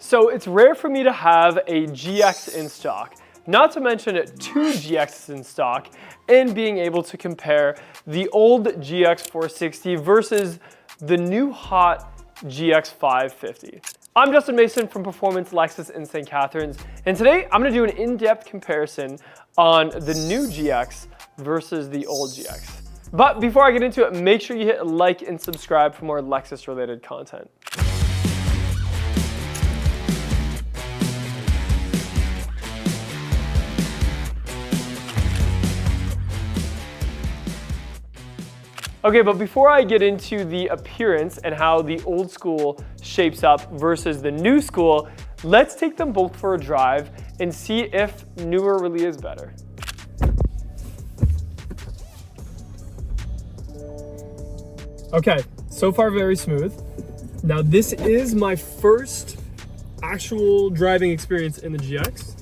So it's rare for me to have a GX in stock, not to mention 2 GXs in stock, and being able to compare the old GX 460 versus the new hot GX 550. I'm Justin Mason from Performance Lexus in St. Catharines, and today I'm gonna do an in-depth comparison on the new GX versus the old GX. But before I get into it, make sure you hit like and subscribe for more Lexus related content. Okay, but before I get into the appearance and how the old school shapes up versus the new school, let's take them both for a drive and see if newer really is better. Okay, so far very smooth. Now this is my first actual driving experience in the GX.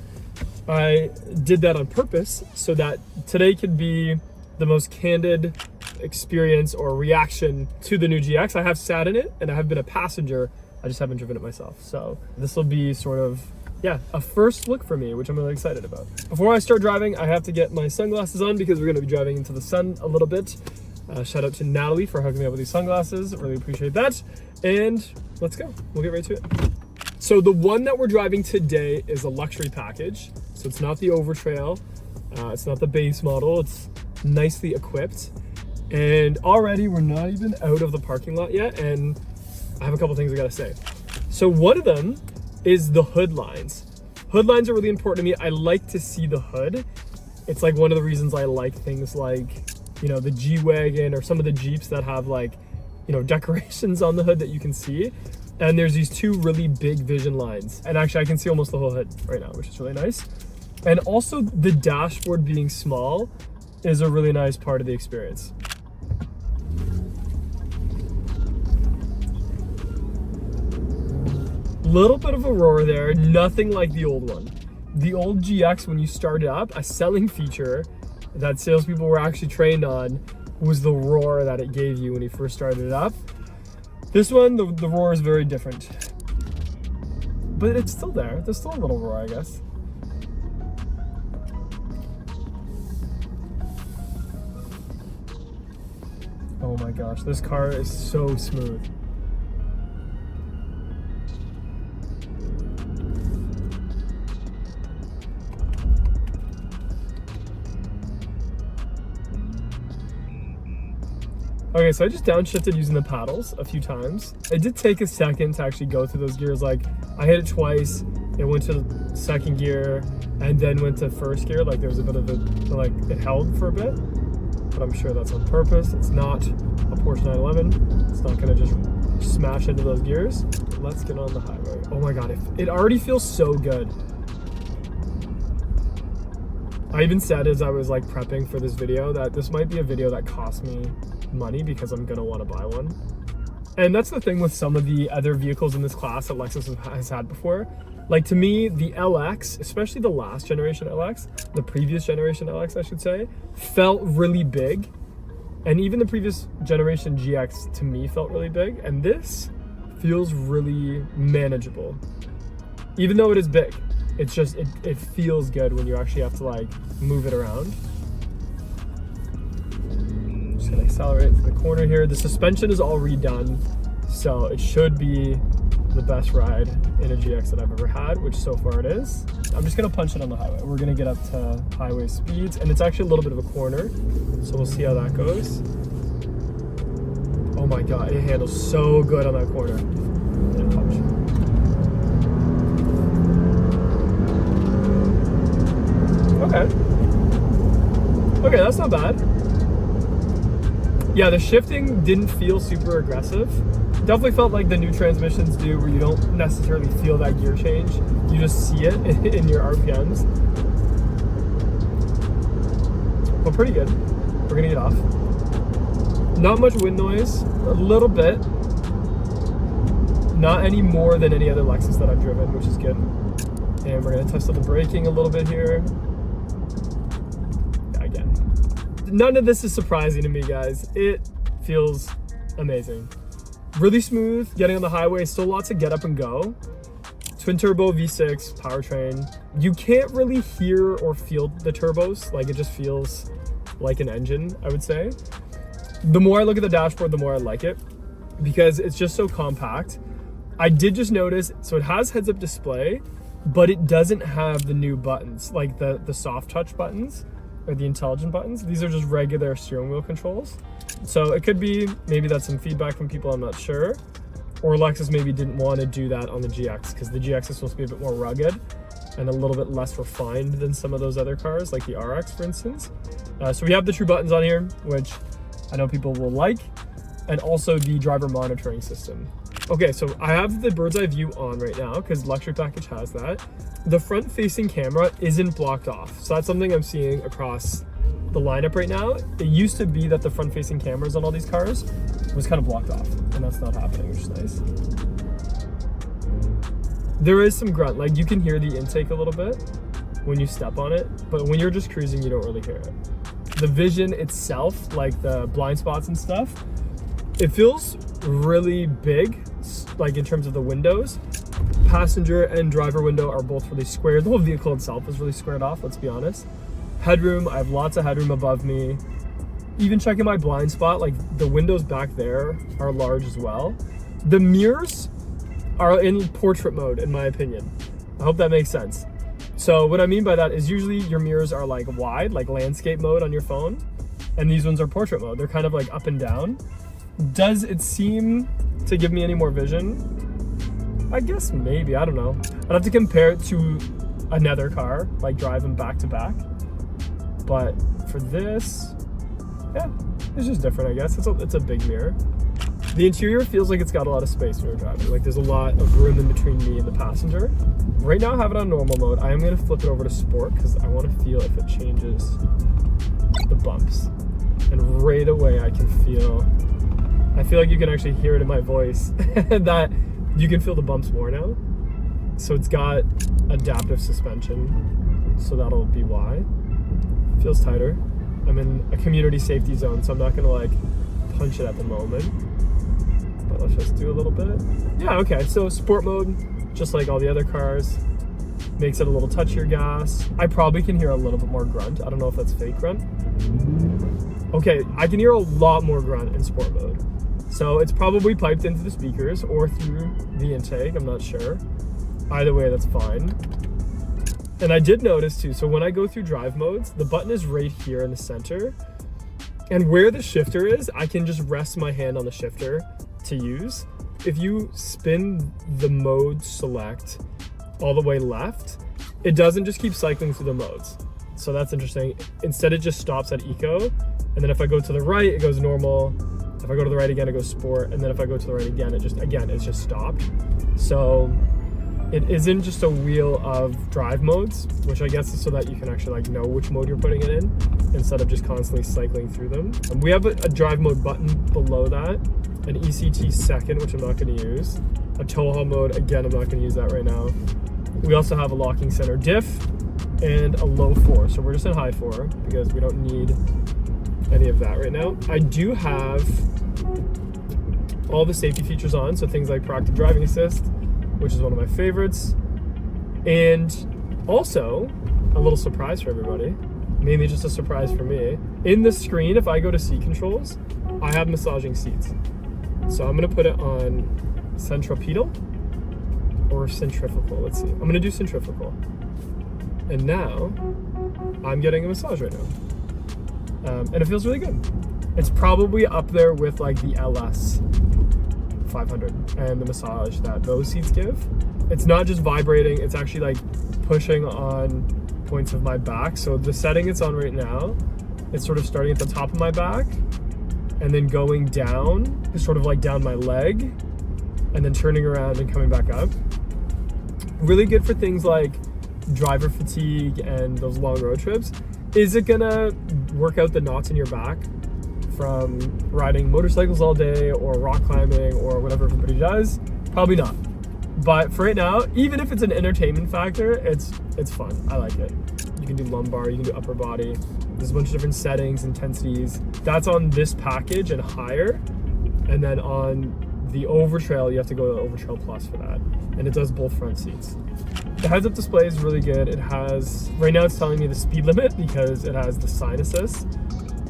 I did that on purpose so that today could be the most candid experience or reaction to the new GX. I have sat in it and I have been a passenger. I just haven't driven it myself. So this will be sort of, a first look for me, which I'm really excited about. Before I start driving, I have to get my sunglasses on because we're gonna be driving into the sun a little bit. Shout out to Natalie for hooking me up with these sunglasses. Really appreciate that. And let's go, we'll get right to it. So the one that we're driving today is a luxury package. So it's not the Overtrail, it's not the base model, it's nicely equipped. And already we're not even out of the parking lot yet, and I have a couple things I gotta say. So one of them is the hood lines. Hood lines are really important to me. I like to see the hood. It's like one of the reasons I like things like, the G-Wagon or some of the Jeeps that have decorations on the hood that you can see. And there's these two really big vision lines. And actually I can see almost the whole hood right now, which is really nice. And also the dashboard being small is a really nice part of the experience. Little bit of a roar there, nothing like the old one. The old GX, when you started up, a selling feature that salespeople were actually trained on was the roar that it gave you when you first started it up. This one, the roar is very different. But it's still there. There's still a little roar, I guess. Oh my gosh, this car is so smooth. Okay, so I just downshifted using the paddles a few times. It did take a second to actually go through those gears. Like, I hit it twice, it went to second gear, and then went to first gear. Like, there was a bit of it held for a bit, but I'm sure that's on purpose. It's not a Porsche 911. It's not gonna just smash into those gears. Let's get on the highway. Oh my God, it already feels so good. I even said as I was prepping for this video that this might be a video that costs me money because I'm gonna want to buy one. And that's the thing with some of the other vehicles in this class that Lexus has had before. Like, to me, the LX, especially the last generation LX, the previous generation LX I should say, felt really big. And even the previous generation GX to me felt really big, and this feels really manageable. Even though it is big, it's just it feels good when you actually have to move it around. Just gonna accelerate into the corner here. The suspension is all redone, so it should be the best ride in a GX that I've ever had, which so far it is. I'm just gonna punch it on the highway. We're gonna get up to highway speeds, and it's actually a little bit of a corner, so we'll see how that goes. Oh my God, it handles so good on that corner. And punch. Okay, that's not bad. Yeah, the shifting didn't feel super aggressive. Definitely felt like the new transmissions do, where you don't necessarily feel that gear change. You just see it in your RPMs. But pretty good. We're gonna get off. Not much wind noise, a little bit. Not any more than any other Lexus that I've driven, which is good. And we're gonna test out the braking a little bit here. Again, none of this is surprising to me, guys. It feels amazing. Really smooth, getting on the highway, still lots of get up and go. twin turbo V6 powertrain. You can't really hear or feel the turbos. Like, it just feels like an engine, I would say. The more I look at the dashboard, the more I like it because it's just so compact. I did just notice, so it has heads-up display, but it doesn't have the new buttons, like the soft touch buttons or the intelligent buttons. These are just regular steering wheel controls. So it could be, maybe that's some feedback from people, I'm not sure. Or Lexus maybe didn't want to do that on the GX because the GX is supposed to be a bit more rugged and a little bit less refined than some of those other cars, like the RX, for instance. So we have the true buttons on here, which I know people will like, and also the driver monitoring system. Okay, so I have the bird's eye view on right now because luxury package has that. The front facing camera isn't blocked off. So that's something I'm seeing across the lineup right now. It used to be that the front facing cameras on all these cars was kind of blocked off, and that's not happening, which is nice. There is some grunt, like you can hear the intake a little bit when you step on it, but when you're just cruising, you don't really hear it. The vision itself, like the blind spots and stuff, it feels really big, like in terms of the windows. Passenger and driver window are both really squared. The whole vehicle itself is really squared off, let's be honest. Headroom, I have lots of headroom above me. Even checking my blind spot, like the windows back there are large as well. The mirrors are in portrait mode, in my opinion. I hope that makes sense. So what I mean by that is usually your mirrors are like wide, like landscape mode on your phone, and these ones are portrait mode. They're kind of like up and down. Does it seem to give me any more vision? I guess maybe, I don't know. I'd have to compare it to another car, like driving back to back. But for this, yeah, it's just different, I guess. It's a big mirror. The interior feels like it's got a lot of space when you're driving. Like there's a lot of room in between me and the passenger. Right now I have it on normal mode. I am gonna flip it over to sport because I want to feel if it changes the bumps. And right away I feel like you can actually hear it in my voice that you can feel the bumps more now. So it's got adaptive suspension, so that'll be why. Feels tighter. I'm in a community safety zone, so I'm not gonna like punch it at the moment. But let's just do a little bit. Yeah, okay, so sport mode, just like all the other cars. Makes it a little touchier gas. I probably can hear a little bit more grunt. I don't know if that's fake grunt. Okay, I can hear a lot more grunt in sport mode. So it's probably piped into the speakers or through the intake, I'm not sure. Either way, that's fine. And I did notice too, so when I go through drive modes, the button is right here in the center. And where the shifter is, I can just rest my hand on the shifter to use. If you spin the mode select all the way left, it doesn't just keep cycling through the modes. So that's interesting. Instead, it just stops at eco. And then if I go to the right, it goes normal. If I go to the right again, it goes sport. And then if I go to the right again, it's just stopped. So it isn't just a wheel of drive modes, which I guess is so that you can actually like know which mode you're putting it in instead of just constantly cycling through them. And we have a drive mode button below that, an ECT second, which I'm not going to use. A tow haul mode, again, I'm not going to use that right now. We also have a locking center diff and a low 4. So we're just in high 4 because we don't need any of that right now. I do have all the safety features on, so things like proactive driving assist, which is one of my favorites. And also, a little surprise for everybody, mainly just a surprise for me. In the screen, if I go to seat controls, I have massaging seats. So I'm gonna put it on centripetal or centrifugal, let's see. I'm gonna do centrifugal. And now, I'm getting a massage right now. And it feels really good. It's probably up there with like the LS 500 and the massage that those seats give. It's not just vibrating, it's actually like pushing on points of my back. So the setting it's on right now, it's sort of starting at the top of my back and then going down, sort of like down my leg, and then turning around and coming back up. Really good for things like driver fatigue and those long road trips. Is it gonna work out the knots in your back from riding motorcycles all day or rock climbing or whatever everybody does? Probably not. But for right now, even if it's an entertainment factor, it's fun. I like it. You can do lumbar, you can do upper body. There's a bunch of different settings, intensities. That's on this package and higher. And then on The Overtrail, you have to go to the Overtrail Plus for that. And it does both front seats. The heads-up display is really good. It has, right now it's telling me the speed limit because it has the sign assist.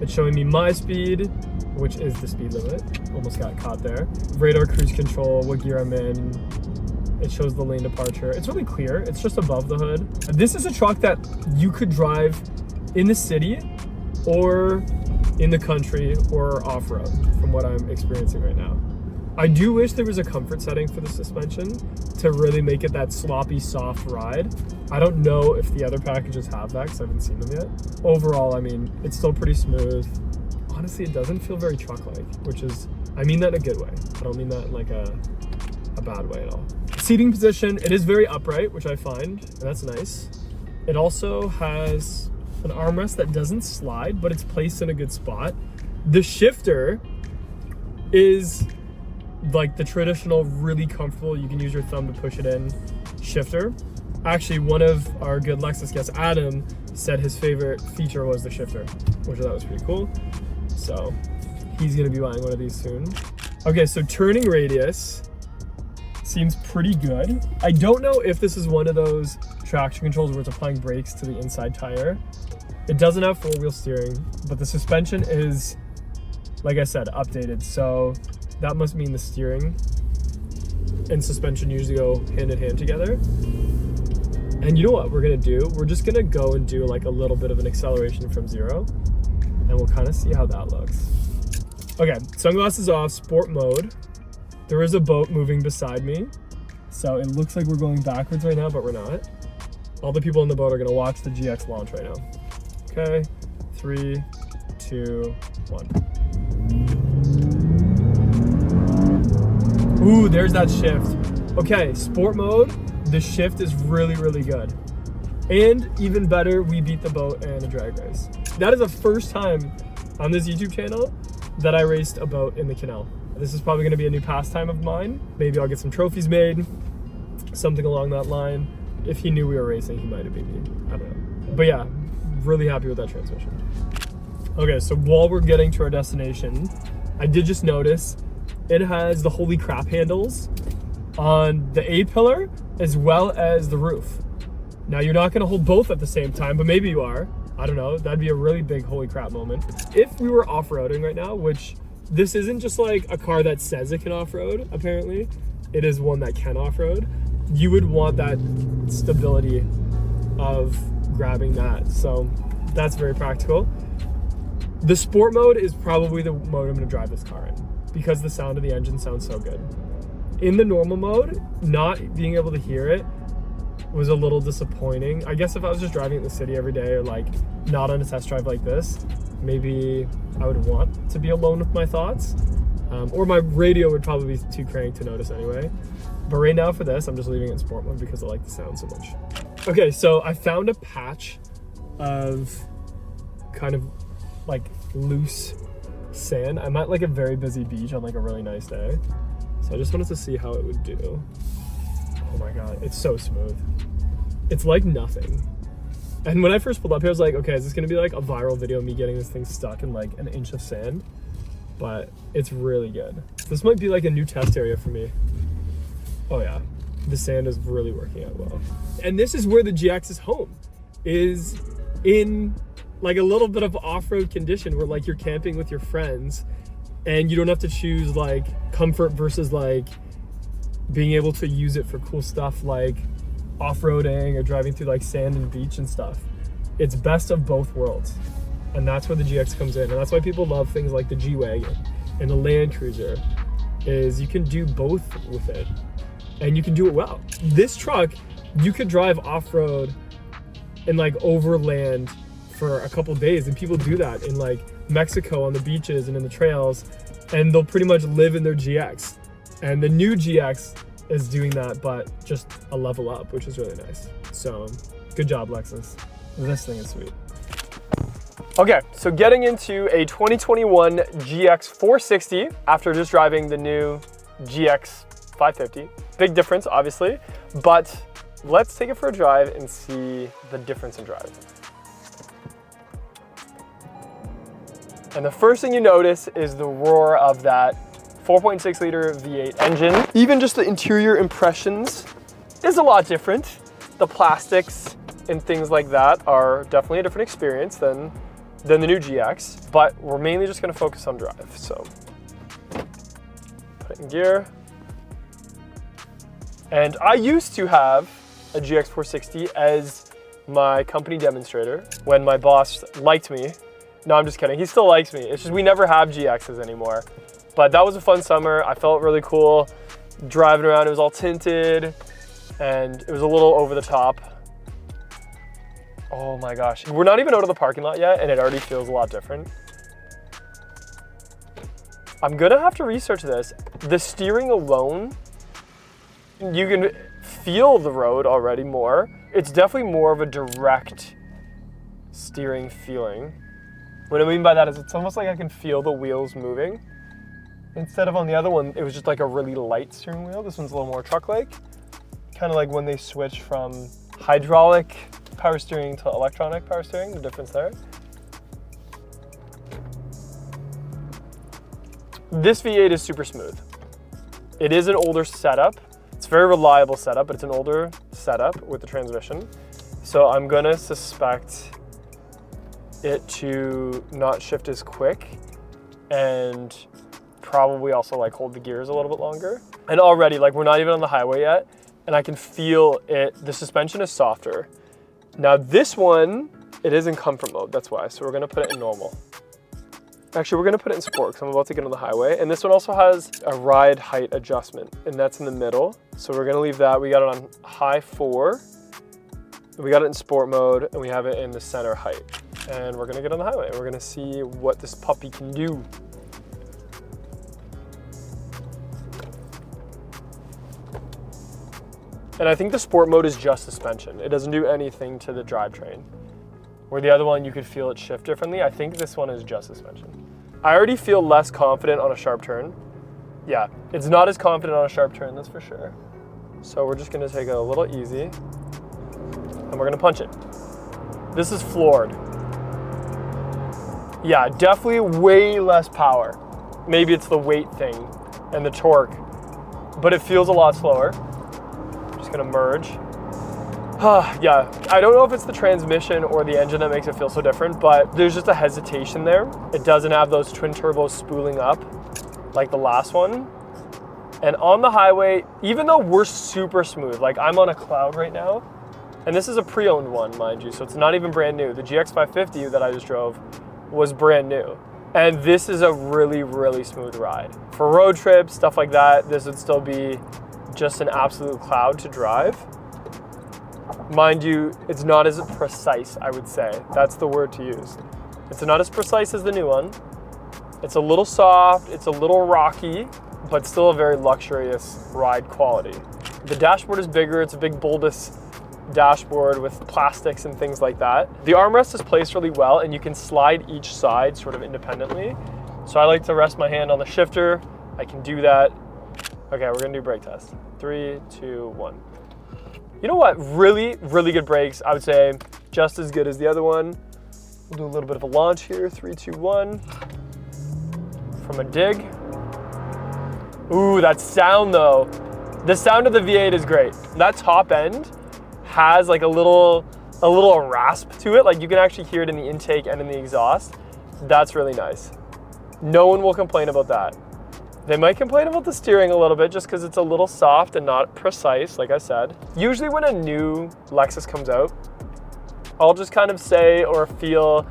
It's showing me my speed, which is the speed limit. Almost got caught there. Radar cruise control, what gear I'm in. It shows the lane departure. It's really clear. It's just above the hood. This is a truck that you could drive in the city or in the country or off-road from what I'm experiencing right now. I do wish there was a comfort setting for the suspension to really make it that sloppy, soft ride. I don't know if the other packages have that because I haven't seen them yet. Overall, I mean, it's still pretty smooth. Honestly, it doesn't feel very truck-like, which is, I mean that in a good way. I don't mean that in like a bad way at all. Seating position, it is very upright, which I find, and that's nice. It also has an armrest that doesn't slide, but it's placed in a good spot. The shifter is like the traditional, really comfortable, you can use your thumb to push it in shifter. Actually, one of our good Lexus guests, Adam, said his favorite feature was the shifter, which I thought was pretty cool. So he's gonna be buying one of these soon. Okay, so turning radius seems pretty good. I don't know if this is one of those traction controls where it's applying brakes to the inside tire. It doesn't have four-wheel steering, but the suspension is, like I said, updated. So that must mean the steering and suspension usually go hand in hand together. And you know what we're gonna do? We're just gonna go and do like a little bit of an acceleration from 0, and we'll kind of see how that looks. Okay, sunglasses off, sport mode. There is a boat moving beside me, so it looks like we're going backwards right now, but we're not. All the people on the boat are gonna watch the GX launch right now. Okay, 3, 2, 1. Ooh, there's that shift. Okay, sport mode, the shift is really, really good. And even better, we beat the boat in a drag race. That is the first time on this YouTube channel that I raced a boat in the canal. This is probably gonna be a new pastime of mine. Maybe I'll get some trophies made, something along that line. If he knew we were racing, he might have beat me, I don't know. But yeah, really happy with that transmission. Okay, so while we're getting to our destination, I did just notice it has the holy crap handles on the A-pillar as well as the roof. Now you're not gonna hold both at the same time, but maybe you are. I don't know, that'd be a really big holy crap moment. If we were off-roading right now, which this isn't just like a car that says it can off-road, apparently. It is one that can off-road. You would want that stability of grabbing that. So that's very practical. The sport mode is probably the mode I'm gonna drive this car in because the sound of the engine sounds so good. In the normal mode, not being able to hear it was a little disappointing. I guess if I was just driving in the city every day or like not on a test drive like this, maybe I would want to be alone with my thoughts. Or my radio would probably be too cranked to notice anyway. But right now for this, I'm just leaving it in sport mode because I like the sound so much. Okay, so I found a patch of kind of like loose sand. I'm at like a very busy beach on like a really nice day. So I just wanted to see how it would do. Oh my God, it's so smooth. It's like nothing. And when I first pulled up here, I was like, okay, is this gonna be like a viral video of me getting this thing stuck in like an inch of sand? But it's really good. This might be like a new test area for me. Oh yeah, the sand is really working out well. And this is where the GX is home, is in like a little bit of off-road condition where like you're camping with your friends and you don't have to choose like comfort versus like being able to use it for cool stuff like off-roading or driving through like sand and beach and stuff. It's best of both worlds. And that's where the GX comes in. And that's why people love things like the G-Wagon and the Land Cruiser, is you can do both with it and you can do it well. This truck, you could drive off-road and like overland for a couple days, and people do that in like Mexico on the beaches and in the trails, and they'll pretty much live in their GX. And the new GX is doing that, but just a level up, which is really nice. So good job, Lexus. This thing is sweet. Okay, so getting into a 2021 GX 460 after just driving the new GX 550. Big difference, obviously, but let's take it for a drive and see the difference in driving. And the first thing you notice is the roar of that 4.6 liter V8 engine. Even just the interior impressions is a lot different. The plastics and things like that are definitely a different experience than the new GX, but we're mainly just gonna focus on drive. So put it in gear. And I used to have a GX 460 as my company demonstrator when my boss liked me. No, I'm just kidding. He still likes me. It's just we never have GXs anymore. But that was a fun summer. I felt really cool driving around. It was all tinted and it was a little over the top. Oh my gosh. We're not even out of the parking lot yet and it already feels a lot different. I'm gonna have to research this. The steering alone, you can feel the road already more. It's definitely more of a direct steering feeling. What I mean by that is it's almost like I can feel the wheels moving. Instead of on the other one, it was just like a really light steering wheel. This one's a little more truck-like. Kind of like when they switch from hydraulic power steering to electronic power steering, the difference there. This V8 is super smooth. It is an older setup. It's a very reliable setup, but it's an older setup with the transmission. So I'm gonna suspect it to not shift as quick and probably also like hold the gears a little bit longer. And already, like we're not even on the highway yet, and I can feel it, the suspension is softer. Now this one, it is in comfort mode, that's why. So we're gonna put it in normal. Actually, we're gonna put it in sport because I'm about to get on the highway. And this one also has a ride height adjustment, and that's in the middle. So we're gonna leave that. We got it on high 4. We got it in sport mode, and we have it in the center height. And we're gonna get on the highway. We're gonna see what this puppy can do. And I think the sport mode is just suspension. It doesn't do anything to the drivetrain. Where the other one, you could feel it shift differently. I think this one is just suspension. I already feel less confident on a sharp turn. Yeah, it's not as confident on a sharp turn, that's for sure. So we're just gonna take it a little easy and we're gonna punch it. This is floored. Yeah, definitely way less power. Maybe it's the weight thing and the torque, but it feels a lot slower. Just gonna merge. Yeah, I don't know if it's the transmission or the engine that makes it feel so different, but there's just a hesitation there. It doesn't have those twin turbos spooling up like the last one. And on the highway, even though we're super smooth, like I'm on a cloud right now, and this is a pre-owned one, mind you, so it's not even brand new. The GX 550 that I just drove was brand new. And this is a really, really smooth ride. For road trips, stuff like that, this would still be just an absolute cloud to drive. Mind you, it's not as precise, I would say. That's the word to use. It's not as precise as the new one. It's a little soft, it's a little rocky, but still a very luxurious ride quality. The dashboard is bigger, it's a big bulbous dashboard with plastics and things like that. The armrest is placed really well and you can slide each side sort of independently. So I like to rest my hand on the shifter. I can do that. Okay, we're gonna do brake test. 3, 2, 1. You know what, really, really good brakes. I would say just as good as the other one. We'll do a little bit of a launch here. 3, 2, 1. From a dig. Ooh, that sound though. The sound of the V8 is great. That top end has like a little rasp to it. Like you can actually hear it in the intake and in the exhaust. That's really nice. No one will complain about that. They might complain about the steering a little bit just because it's a little soft and not precise, like I said. Usually when a new Lexus comes out, I'll just kind of say or feel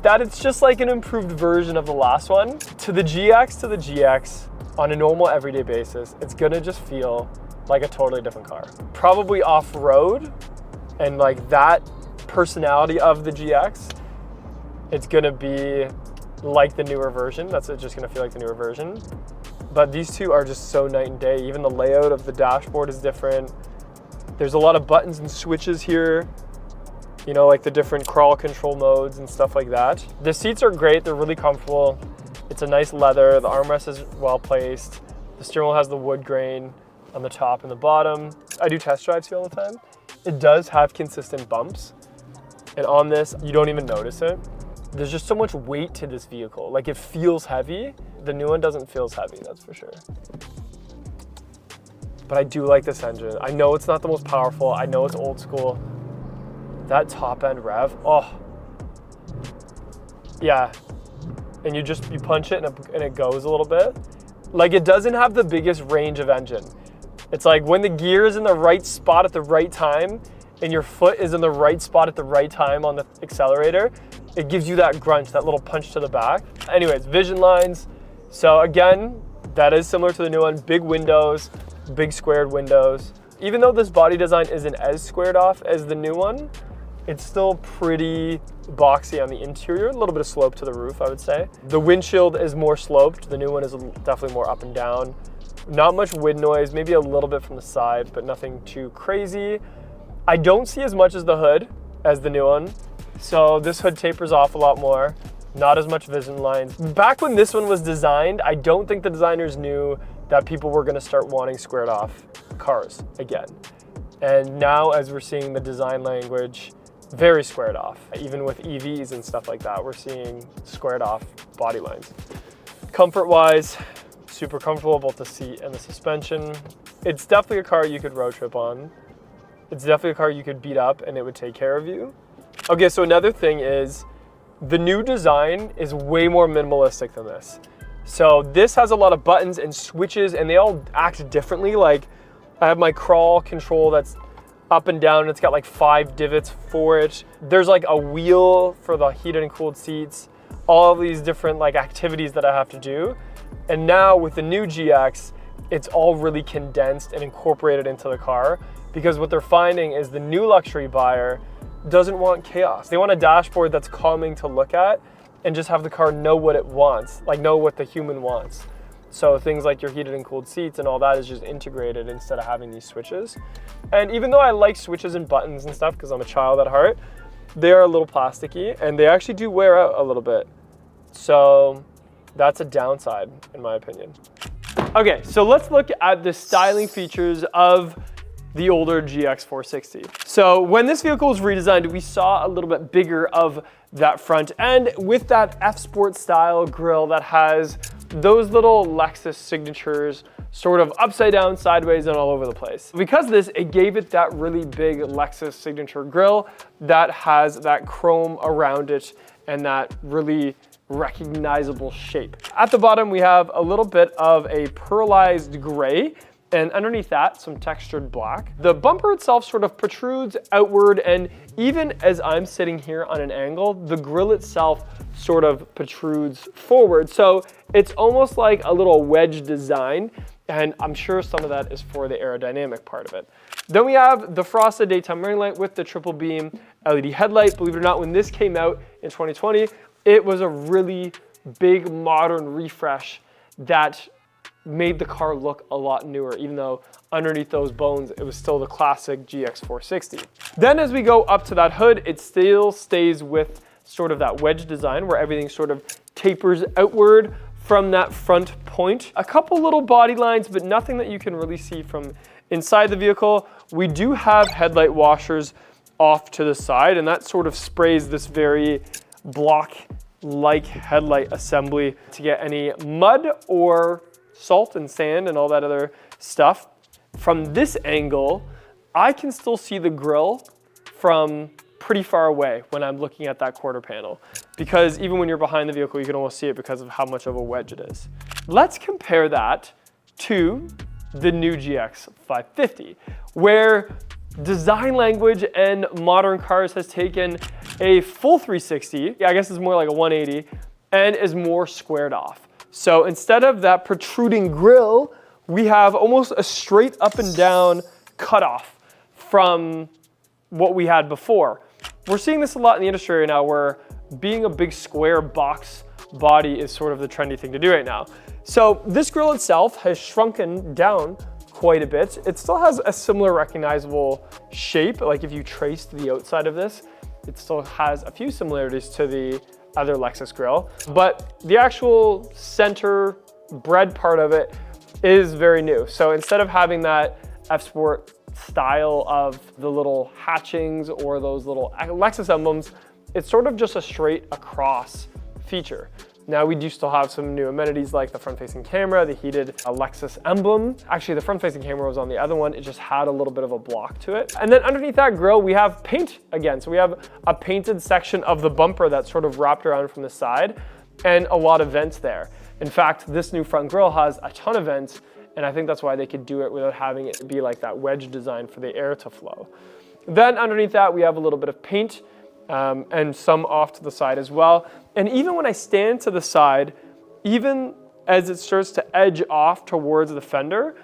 that it's just like an improved version of the last one. To the GX, on a normal everyday basis, it's gonna just feel like a totally different car. Probably off-road and like that personality of the GX, it's gonna be like the newer version. That's just gonna feel like the newer version. But these two are just so night and day. Even the layout of the dashboard is different. There's a lot of buttons and switches here. You know, like the different crawl control modes and stuff like that. The seats are great, they're really comfortable. It's a nice leather, the armrest is well placed. The steering wheel has the wood grain on the top and the bottom. I do test drives here all the time. It does have consistent bumps. And on this, you don't even notice it. There's just so much weight to this vehicle. Like, it feels heavy. The new one doesn't feel as heavy, that's for sure. But I do like this engine. I know it's not the most powerful. I know it's old school. That top end rev, oh. Yeah, and you punch it and it goes a little bit. Like, it doesn't have the biggest range of engine. It's like when the gear is in the right spot at the right time and your foot is in the right spot at the right time on the accelerator, it gives you that grunge, that little punch to the back. Anyways, vision lines. So again, that is similar to the new one. Big windows, big squared windows. Even though this body design isn't as squared off as the new one, it's still pretty boxy on the interior, a little bit of slope to the roof, I would say. The windshield is more sloped. The new one is definitely more up and down. Not much wind noise, maybe a little bit from the sides, but nothing too crazy. I don't see as much as the hood as the new one. So this hood tapers off a lot more, not as much vision lines. Back when this one was designed, I don't think the designers knew that people were gonna start wanting squared off cars again. And now as we're seeing the design language, very squared off. Even with EVs and stuff like that, we're seeing squared off body lines. Comfort-wise, super comfortable, both the seat and the suspension. It's definitely a car you could road trip on. It's definitely a car you could beat up and it would take care of you. Okay, so another thing is the new design is way more minimalistic than this. So this has a lot of buttons and switches and they all act differently. Like, I have my crawl control that's up and down. It's got like 5 divots for it. There's like a wheel for the heated and cooled seats. All of these different like activities that I have to do. And now with the new GX, it's all really condensed and incorporated into the car, because what they're finding is the new luxury buyer doesn't want chaos. They want a dashboard that's calming to look at and just have the car know what it wants, like know what the human wants. So things like your heated and cooled seats and all that is just integrated instead of having these switches. And even though I like switches and buttons and stuff because I'm a child at heart, they are a little plasticky and they actually do wear out a little bit. So that's a downside in my opinion. Okay, so let's look at the styling features of the older GX460. So when this vehicle was redesigned, we saw a little bit bigger of that front end with that F-Sport style grille that has those little Lexus signatures sort of upside down, sideways, and all over the place. Because of this, it gave it that really big Lexus signature grille that has that chrome around it and that really recognizable shape. At the bottom, we have a little bit of a pearlized gray, and underneath that, some textured black. The bumper itself sort of protrudes outward, and even as I'm sitting here on an angle, the grille itself sort of protrudes forward. So it's almost like a little wedge design, and I'm sure some of that is for the aerodynamic part of it. Then we have the frosted daytime running light with the triple beam LED headlight. Believe it or not, when this came out in 2020, it was a really big modern refresh that made the car look a lot newer, even though underneath those bones, it was still the classic GX460. Then as we go up to that hood, it still stays with sort of that wedge design where everything sort of tapers outward from that front point. A couple little body lines, but nothing that you can really see from inside the vehicle. We do have headlight washers off to the side, and that sort of sprays this very block-like headlight assembly to get any mud or salt and sand and all that other stuff. From this angle, I can still see the grille from pretty far away when I'm looking at that quarter panel, because even when you're behind the vehicle, you can almost see it because of how much of a wedge it is. Let's compare that to the new GX 550, where design language and modern cars has taken a full 360, I guess it's more like a 180, and is more squared off. So instead of that protruding grille, we have almost a straight up and down cutoff from what we had before. We're seeing this a lot in the industry right now, where being a big square box body is sort of the trendy thing to do right now. So this grille itself has shrunken down quite a bit. It still has a similar recognizable shape. Like if you trace the outside of this, it still has a few similarities to the other Lexus grille, but the actual center bread part of it is very new. So instead of having that F-Sport style of the little hatchings or those little Lexus emblems, it's sort of just a straight across feature. Now we do still have some new amenities like the front-facing camera, the heated Lexus emblem. Actually, the front-facing camera was on the other one. It just had a little bit of a block to it. And then underneath that grille, we have paint again. So we have a painted section of the bumper that's sort of wrapped around from the side and a lot of vents there. In fact, this new front grille has a ton of vents, and I think that's why they could do it without having it be like that wedge design for the air to flow. Then underneath that, we have a little bit of paint and some off to the side as well. And even when I stand to the side, even as it starts to edge off towards the fender,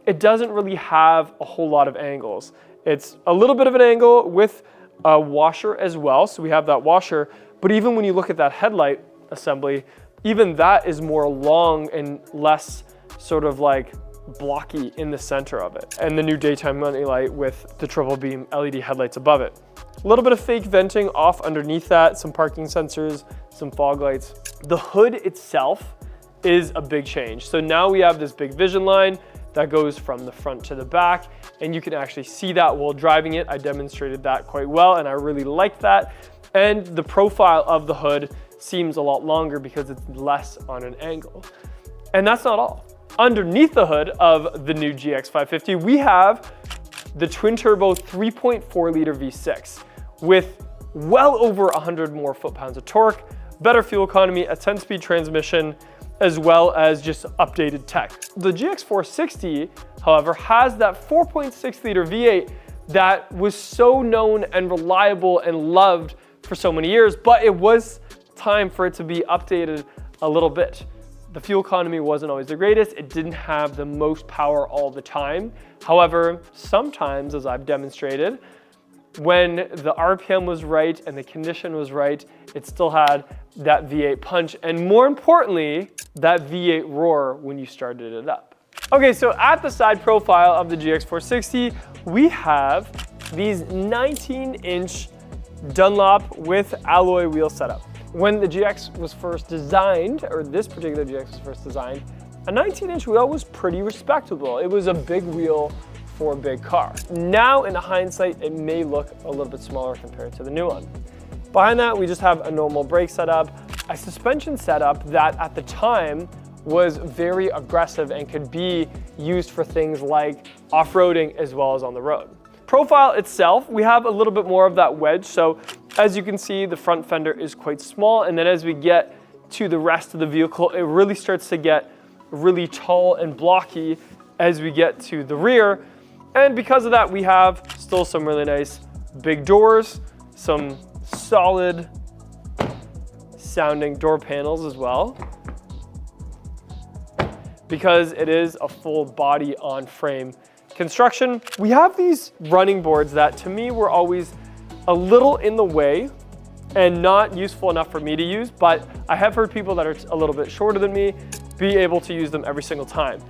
it doesn't really have a whole lot of angles. It's a little bit of an angle with a washer as well. So we have that washer, but even when you look at that headlight assembly, even that is more long and less sort of like blocky in the center of it. And the new daytime running light with the triple beam LED headlights above it. A little bit of fake venting off underneath that, some parking sensors, some fog lights. The hood itself is a big change. So now we have this big vision line that goes from the front to the back, and you can actually see that while driving it. I demonstrated that quite well, and I really liked that. And the profile of the hood seems a lot longer because it's less on an angle. And that's not all. Underneath the hood of the new GX550, we have the twin turbo 3.4 liter V6 with well over 100 more foot-pounds of torque, better fuel economy, a 10-speed transmission, as well as just updated tech. The GX460, however, has that 4.6 liter V8 that was so known and reliable and loved for so many years, but it was time for it to be updated a little bit. The fuel economy wasn't always the greatest. It didn't have the most power all the time. However, sometimes, as I've demonstrated, when the RPM was right and the condition was right, it still had that V8 punch, and more importantly, that V8 roar when you started it up. Okay, so at the side profile of the GX460, we have these 19-inch Dunlop with alloy wheel setup. When the GX was first designed, or this particular GX was first designed, a 19-inch wheel was pretty respectable. It was a big wheel for a big car. Now, in hindsight, it may look a little bit smaller compared to the new one. Behind that, we just have a normal brake setup, a suspension setup that at the time was very aggressive and could be used for things like off-roading as well as on the road. Profile itself, we have a little bit more of that wedge. So as you can see, the front fender is quite small. And then as we get to the rest of the vehicle, it really starts to get really tall and blocky as we get to the rear. And because of that, we have still some really nice big doors, some solid sounding door panels as well, because it is a full body on frame construction. We have these running boards that to me were always a little in the way and not useful enough for me to use, but I have heard people that are a little bit shorter than me be able to use them every single time.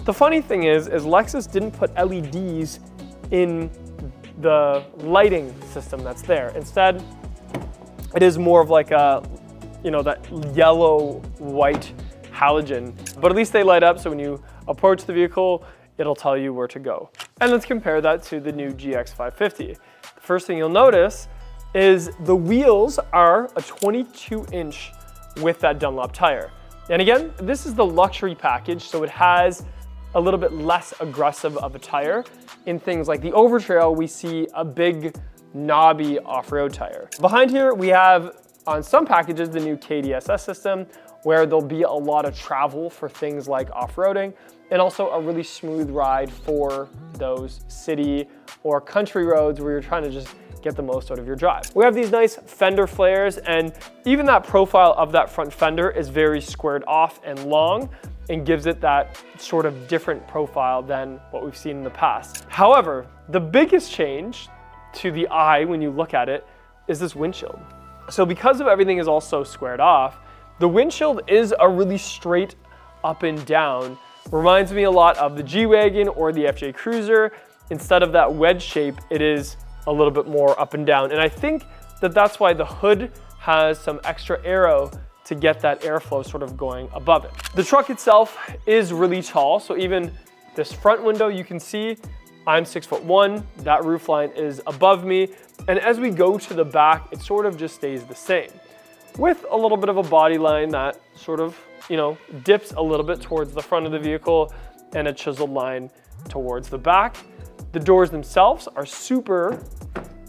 The funny thing is Lexus didn't put LEDs in the lighting system that's there. Instead, it is more of like a, that yellow-white halogen, but at least they light up, so when you approach the vehicle, it'll tell you where to go. And let's compare that to the new GX550. The first thing you'll notice is the wheels are a 22-inch with that Dunlop tire. And again, this is the luxury package, so it has a little bit less aggressive of a tire. In things like the Overtrail, we see a big knobby off-road tire. Behind here, we have on some packages the new KDSS system, where there'll be a lot of travel for things like off-roading, and also a really smooth ride for those city or country roads where you're trying to just get the most out of your drive. We have these nice fender flares, and even that profile of that front fender is very squared off and long, and gives it that sort of different profile than what we've seen in the past. However, the biggest change to the eye when you look at it is this windshield. So because of everything is also squared off, the windshield is a really straight up and down. Reminds me a lot of the G-Wagon or the FJ Cruiser. Instead of that wedge shape, it is a little bit more up and down. And I think that that's why the hood has some extra aero to get that airflow sort of going above it. The truck itself is really tall, so even this front window you can see I'm 6'1", that roof line is above me, and as we go to the back, it sort of just stays the same, with a little bit of a body line that sort of, you know, dips a little bit towards the front of the vehicle and a chiseled line towards the back. The doors themselves are super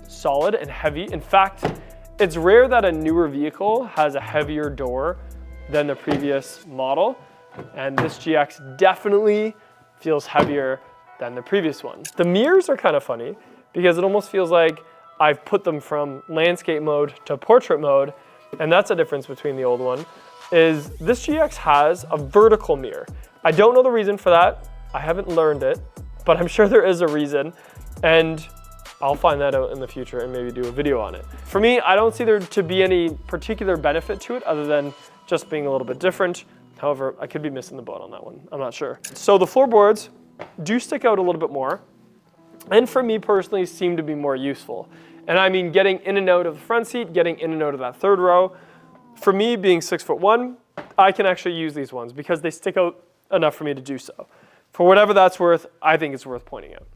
solid and heavy. In fact, it's rare that a newer vehicle has a heavier door than the previous model, and this GX definitely feels heavier than the previous one. The mirrors are kind of funny because it almost feels like I've put them from landscape mode to portrait mode, and that's a difference between the old one, is this GX has a vertical mirror. I don't know the reason for that. I haven't learned it, but I'm sure there is a reason, and I'll find that out in the future and maybe do a video on it. For me, I don't see there to be any particular benefit to it other than just being a little bit different. However, I could be missing the boat on that one. I'm not sure. So the floorboards do stick out a little bit more, and for me personally seem to be more useful. And I mean getting in and out of the front seat, getting in and out of that third row. For me, being 6'1", I can actually use these ones because they stick out enough for me to do so. For whatever that's worth, I think it's worth pointing out.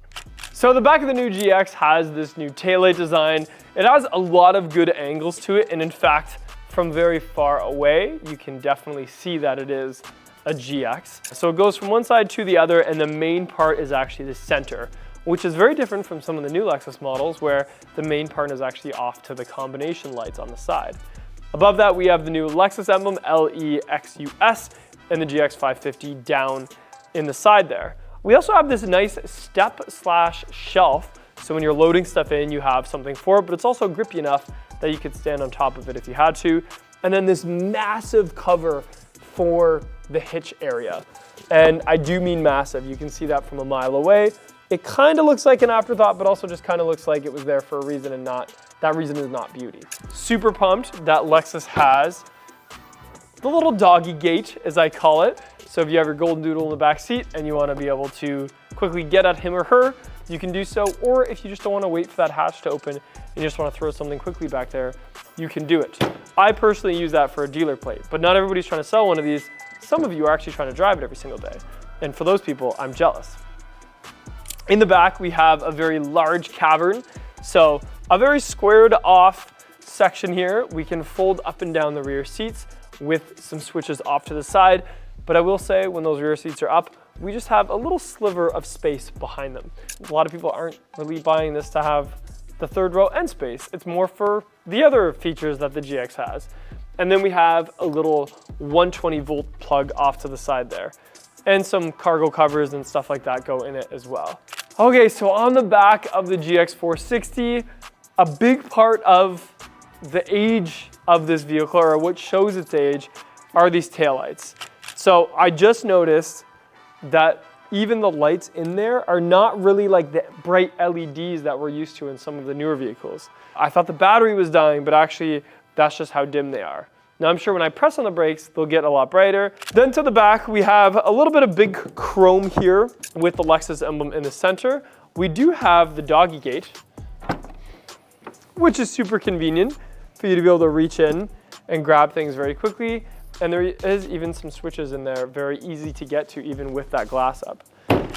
So the back of the new GX has this new taillight design. It has a lot of good angles to it, and in fact, from very far away, you can definitely see that it is a GX. So it goes from one side to the other, and the main part is actually the center, which is very different from some of the new Lexus models where the main part is actually off to the combination lights on the side. Above that, we have the new Lexus emblem, LEXUS, and the GX 550 down in the side there. We also have this nice step/shelf, so when you're loading stuff in, you have something for it, but it's also grippy enough that you could stand on top of it if you had to. And then this massive cover for the hitch area. And I do mean massive. You can see that from a mile away. It kind of looks like an afterthought, but also just kind of looks like it was there for a reason, and that reason is not beauty. Super pumped that Lexus has the little doggy gate, as I call it. So if you have your golden doodle in the back seat and you want to be able to quickly get at him or her, you can do so. Or if you just don't want to wait for that hatch to open and you just want to throw something quickly back there, you can do it. I personally use that for a dealer plate, but not everybody's trying to sell one of these. Some of you are actually trying to drive it every single day. And for those people, I'm jealous. In the back, we have a very large cavern. So a very squared off section here. We can fold up and down the rear seats with some switches off to the side. But I will say when those rear seats are up, we just have a little sliver of space behind them. A lot of people aren't really buying this to have the third row and space. It's more for the other features that the GX has. And then we have a little 120 volt plug off to the side there. And some cargo covers and stuff like that go in it as well. Okay, so on the back of the GX 460, a big part of the age of this vehicle, or what shows its age, are these taillights. So I just noticed that even the lights in there are not really like the bright LEDs that we're used to in some of the newer vehicles. I thought the battery was dying, but actually that's just how dim they are. Now I'm sure when I press on the brakes, they'll get a lot brighter. Then to the back, we have a little bit of big chrome here with the Lexus emblem in the center. We do have the doggy gate, which is super convenient for you to be able to reach in and grab things very quickly. And there is even some switches in there, very easy to get to even with that glass up.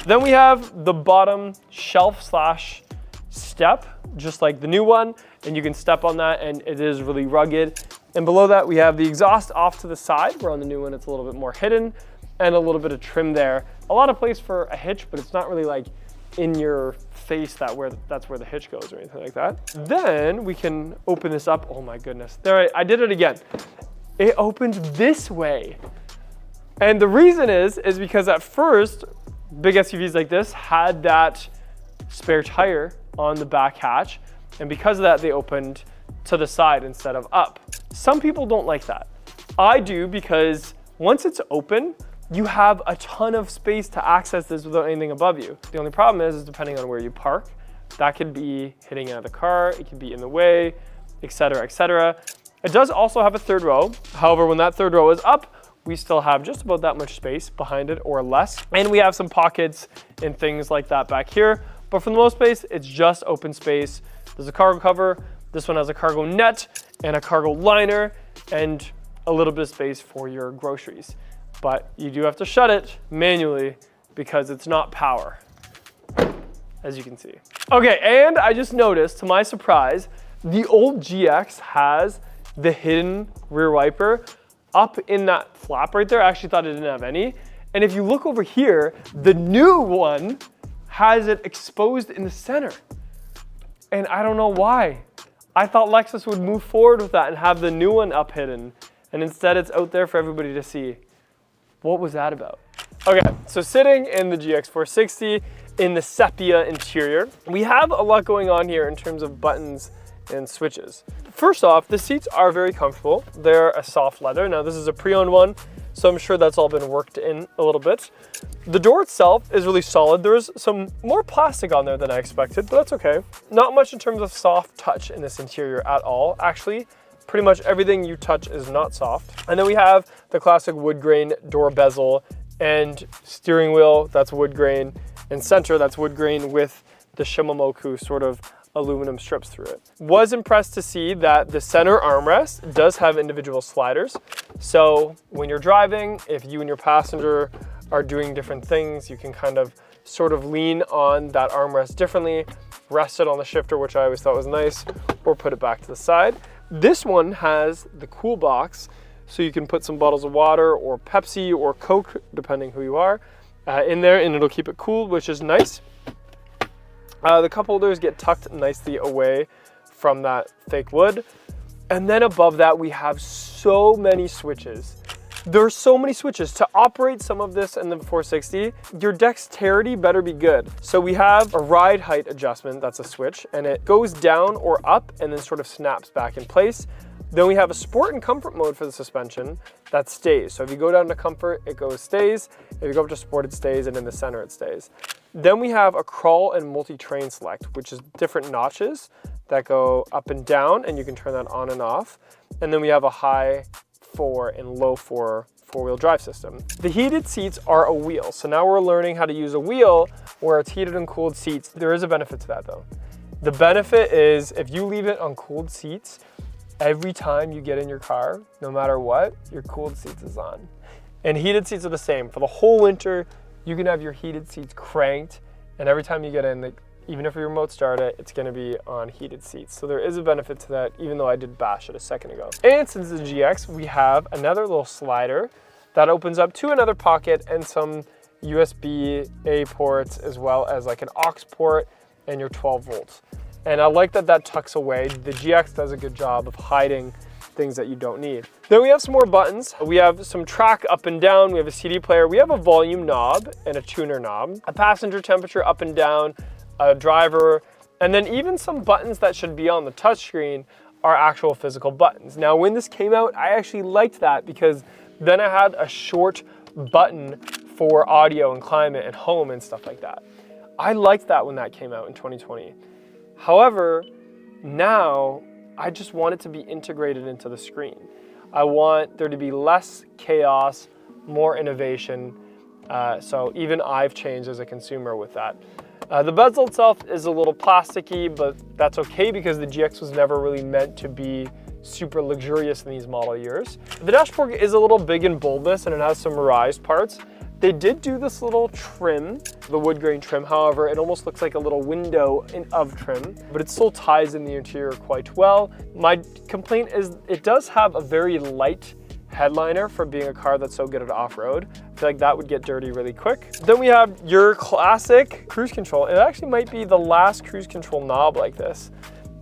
Then we have the bottom shelf/step, just like the new one, and you can step on that and it is really rugged. And below that we have the exhaust off to the side, where on the new one it's a little bit more hidden, and a little bit of trim there. A lot of place for a hitch, but it's not really like in your face that's where the hitch goes or anything like that. Then we can open this up. Oh my goodness, there I did it again. It opens this way. And the reason is because at first, big SUVs like this had that spare tire on the back hatch. And because of that, they opened to the side instead of up. Some people don't like that. I do, because once it's open, you have a ton of space to access this without anything above you. The only problem is depending on where you park, that could be hitting another car, it could be in the way, etc., etc. It does also have a third row. However, when that third row is up, we still have just about that much space behind it or less. And we have some pockets and things like that back here. But for the most space, it's just open space. There's a cargo cover. This one has a cargo net and a cargo liner and a little bit of space for your groceries. But you do have to shut it manually because it's not power. as you can see. Okay, and I just noticed, to my surprise, the old GX has the hidden rear wiper up in that flap right there. I actually thought it didn't have any. And if you look over here, the new one has it exposed in the center. And I don't know why. I thought Lexus would move forward with that and have the new one up hidden. And instead it's out there for everybody to see. What was that about? Okay, so sitting in the GX460 in the sepia interior, we have a lot going on here in terms of buttons and switches. First off, the seats are very comfortable. They're a soft leather. Now this is a pre-owned one, so I'm sure that's all been worked in a little bit. The door itself is really solid. There's some more plastic on there than I expected, but that's okay. Not much in terms of soft touch in this interior at all. Actually, pretty much everything you touch is not soft. And then we have the classic wood grain door bezel and steering wheel, that's wood grain, and center, that's wood grain with the Shimomoku sort of aluminum strips through it. Was impressed to see that the center armrest does have individual sliders. So when you're driving, if you and your passenger are doing different things, you can kind of sort of lean on that armrest differently, rest it on the shifter, which I always thought was nice, or put it back to the side. This one has the cool box, so you can put some bottles of water or Pepsi or Coke, depending who you are, in there, and it'll keep it cool, which is nice. The cup holders get tucked nicely away from that fake wood. And then above that, we have so many switches. There are so many switches. To operate some of this in the 460, your dexterity better be good. So we have a ride height adjustment, that's a switch, and it goes down or up and then sort of snaps back in place. Then we have a sport and comfort mode for the suspension that stays. So if you go down to comfort, it stays. If you go up to sport, it stays, and in the center, it stays. Then we have a crawl and multi-train select, which is different notches that go up and down, and you can turn that on and off. And then we have a high 4 and low 4 four-wheel drive system. The heated seats are a wheel. So now we're learning how to use a wheel where it's heated and cooled seats. There is a benefit to that though. The benefit is if you leave it on cooled seats, every time you get in your car, no matter what, your cooled seats is on. And heated seats are the same. For the whole winter, you can have your heated seats cranked, and every time you get in, even if you remote start it, it's gonna be on heated seats. So there is a benefit to that, even though I did bash it a second ago. And since it's a GX, we have another little slider that opens up to another pocket and some USB-A ports, as well as like an aux port and your 12 volts. And I like that that tucks away. The GX does a good job of hiding things that you don't need. Then we have some more buttons. We have some track up and down. We have a CD player. We have a volume knob and a tuner knob, a passenger temperature up and down, a driver, and then even some buttons that should be on the touchscreen are actual physical buttons. Now, when this came out, I actually liked that because then I had a short button for audio and climate and home and stuff like that. I liked that when that came out in 2020. However, now I just want it to be integrated into the screen. I want there to be less chaos, more innovation. So even I've changed as a consumer with that. The bezel itself is a little plasticky, but that's okay because the GX was never really meant to be super luxurious in these model years. The dashboard is a little big in boldness and it has some Mirage parts. They did do this little trim, the wood grain trim. However, it almost looks like a little window of trim, but it still ties in the interior quite well. My complaint is it does have a very light headliner for being a car that's so good at off-road. I feel like that would get dirty really quick. Then we have your classic cruise control. It actually might be the last cruise control knob like this,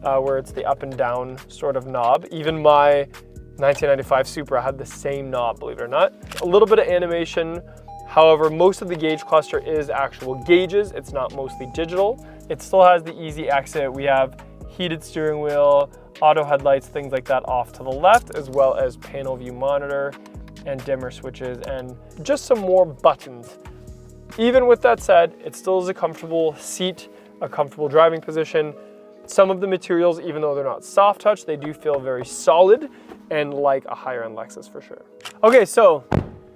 where it's the up and down sort of knob. Even my 1995 Supra had the same knob, believe it or not. A little bit of animation. However, most of the gauge cluster is actual gauges. It's not mostly digital. It still has the easy exit. We have heated steering wheel, auto headlights, things like that off to the left, as well as panel view monitor and dimmer switches and just some more buttons. Even with that said, it still is a comfortable seat, a comfortable driving position. Some of the materials, even though they're not soft touch, they do feel very solid and like a higher end Lexus for sure. Okay, so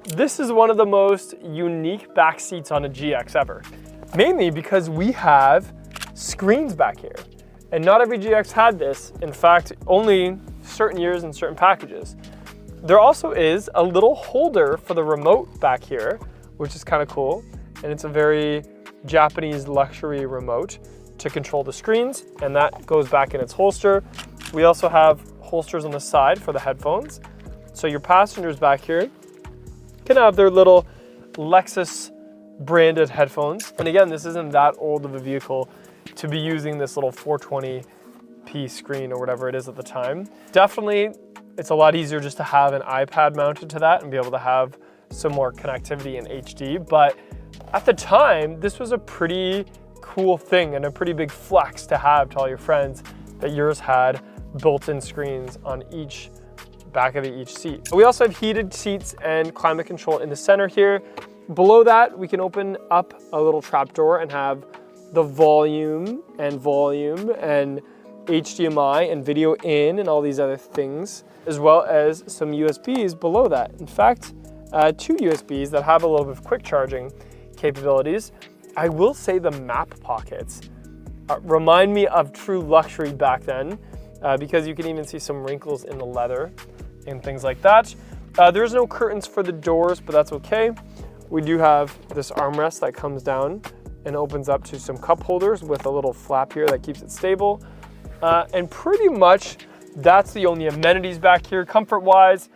this is one of the most unique back seats on a GX ever, mainly because we have screens back here. And not every GX had this. In fact, only certain years and certain packages. There also is a little holder for the remote back here, which is kind of cool. And it's a very Japanese luxury remote to control the screens, and that goes back in its holster. We also have holsters on the side for the headphones. So your passengers back here can have their little Lexus branded headphones. And again, this isn't that old of a vehicle to be using this little 420p screen or whatever it is at the time. Definitely, it's a lot easier just to have an iPad mounted to that and be able to have some more connectivity in HD. But at the time, this was a pretty cool thing and a pretty big flex to have to all your friends that yours had built-in screens on each back of each seat. We also have heated seats and climate control in the center here. Below that, we can open up a little trapdoor and have the volume and HDMI and video in and all these other things, as well as some USBs below that. In fact, 2 USBs that have a little bit of quick charging capabilities. I will say the map pockets remind me of true luxury back then, because you can even see some wrinkles in the leather and things like that. There's no curtains for the doors, but that's okay. We do have this armrest that comes down and opens up to some cup holders with a little flap here that keeps it stable. And pretty much that's the only amenities back here. Comfort-wise,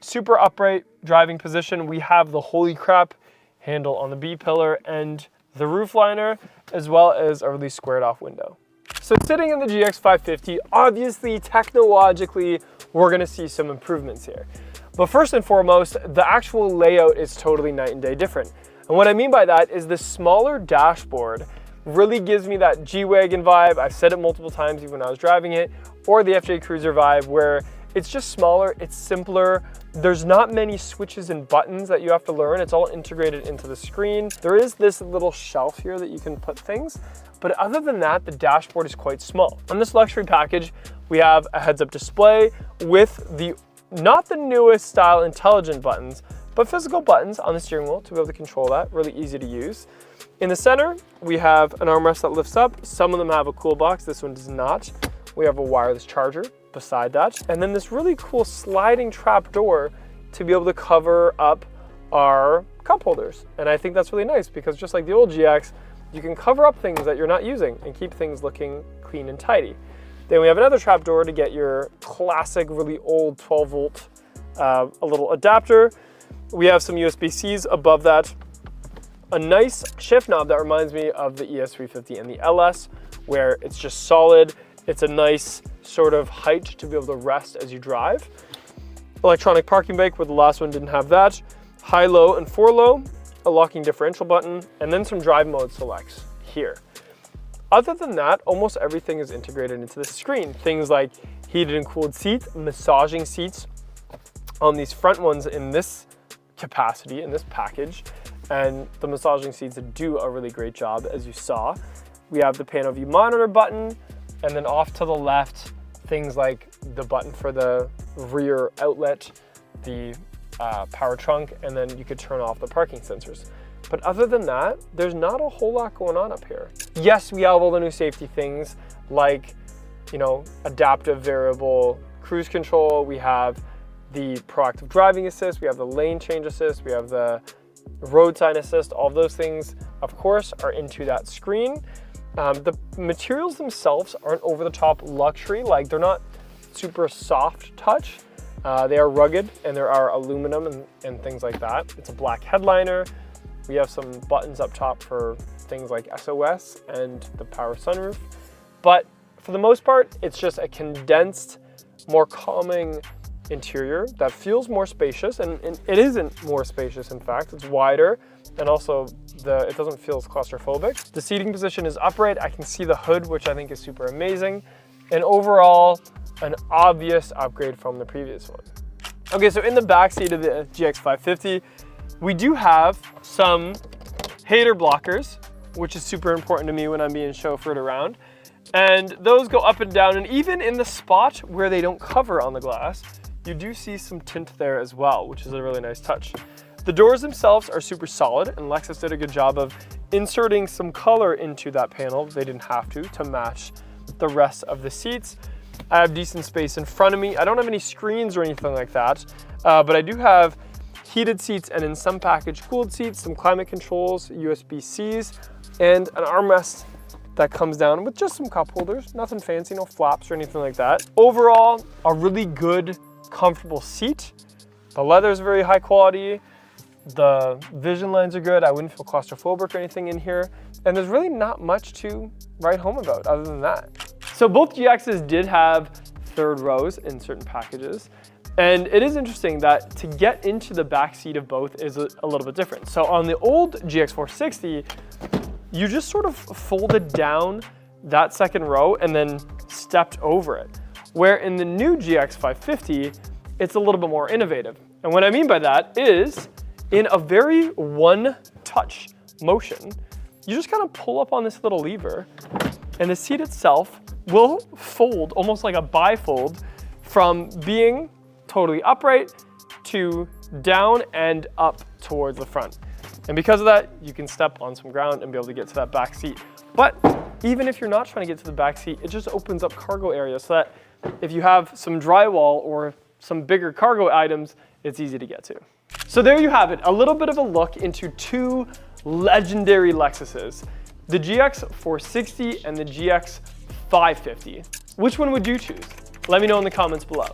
super upright driving position. We have the holy crap handle on the B-pillar and the roof liner, as well as a really squared off window. So sitting in the GX 550, obviously technologically, we're gonna see some improvements here. But first and foremost, the actual layout is totally night and day different. And what I mean by that is the smaller dashboard really gives me that G-Wagon vibe. I've said it multiple times even when I was driving it, or the FJ Cruiser vibe where it's just smaller, it's simpler. There's not many switches and buttons that you have to learn. It's all integrated into the screen. There is this little shelf here that you can put things, but other than that, the dashboard is quite small. On this luxury package, we have a heads-up display with not the newest style intelligent buttons, but physical buttons on the steering wheel to be able to control that. Really easy to use. In the center, we have an armrest that lifts up. Some of them have a cool box. This one does not. We have a wireless charger beside that. And then this really cool sliding trap door to be able to cover up our cup holders. And I think that's really nice because just like the old GX, you can cover up things that you're not using and keep things looking clean and tidy. Then we have another trap door to get your classic, really old 12 volt, a little adapter. We have some USB-Cs above that. A nice shift knob that reminds me of the ES350 and the LS, where it's just solid. It's a nice sort of height to be able to rest as you drive. Electronic parking brake, where the last one didn't have that. High, low, and 4-low, a locking differential button, and then some drive mode selects here. Other than that, almost everything is integrated into the screen. Things like heated and cooled seats, massaging seats on these front ones in this capacity, in this package, and the massaging seats do a really great job, as you saw. We have the POV monitor button, and then off to the left, things like the button for the rear outlet, the power trunk, and then you could turn off the parking sensors. But other than that, there's not a whole lot going on up here. Yes, we have all the new safety things like, adaptive variable cruise control. We have the proactive driving assist. We have the lane change assist. We have the road sign assist. All of those things, of course, are into that screen. The materials themselves aren't over the top luxury. Like, they're not super soft touch. They are rugged, and there are aluminum and things like that. It's a black headliner. We have some buttons up top for things like SOS and the power sunroof. But for the most part, it's just a condensed, more calming interior that feels more spacious, and it isn't more spacious, in fact. It's wider, and also it doesn't feel as claustrophobic. The seating position is upright. I can see the hood, which I think is super amazing. And overall, an obvious upgrade from the previous one. Okay, so in the back seat of the GX 550, we do have some hater blockers, which is super important to me when I'm being chauffeured around. And those go up and down, and even in the spot where they don't cover on the glass, you do see some tint there as well, which is a really nice touch. The doors themselves are super solid, and Lexus did a good job of inserting some color into that panel. They didn't have to match the rest of the seats. I have decent space in front of me. I don't have any screens or anything like that, but I do have heated seats, and in some package cooled seats, some climate controls, USB-Cs, and an armrest that comes down with just some cup holders, nothing fancy, no flaps or anything like that. Overall, a really good, comfortable seat. The leather is very high quality. The vision lines are good. I wouldn't feel claustrophobic or anything in here. And there's really not much to write home about other than that. So both GXs did have third rows in certain packages. And it is interesting that to get into the back seat of both is a little bit different. So on the old GX460, you just sort of folded down that second row and then stepped over it. Where in the new GX550, it's a little bit more innovative. And what I mean by that is, in a very one-touch motion, you just kind of pull up on this little lever, and the seat itself will fold, almost like a bifold, from being totally upright to down and up towards the front. And because of that, you can step on some ground and be able to get to that back seat. But even if you're not trying to get to the back seat, it just opens up cargo area so that if you have some drywall or some bigger cargo items, it's easy to get to. So there you have it, a little bit of a look into two legendary Lexuses, the GX460 and the GX550. Which one would you choose? Let me know in the comments below.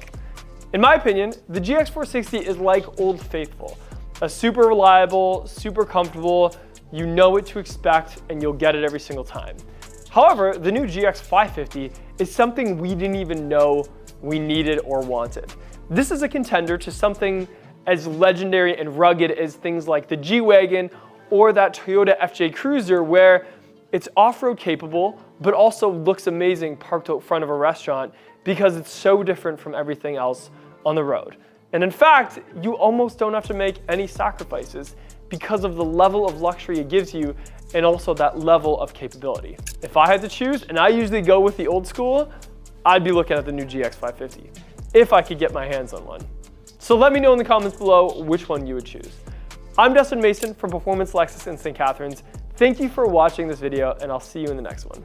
In my opinion, the GX460 is like Old Faithful, a super reliable, super comfortable, you know what to expect and you'll get it every single time. However, the new GX550 is something we didn't even know we needed or wanted. This is a contender to something as legendary and rugged as things like the G-Wagon or that Toyota FJ Cruiser, where it's off-road capable, but also looks amazing parked out front of a restaurant because it's so different from everything else on the road. And in fact, you almost don't have to make any sacrifices because of the level of luxury it gives you and also that level of capability. If I had to choose, and I usually go with the old school, I'd be looking at the new GX550, if I could get my hands on one. So let me know in the comments below which one you would choose. I'm Dustin Mason from Performance Lexus in St. Catharines. Thank you for watching this video, and I'll see you in the next one.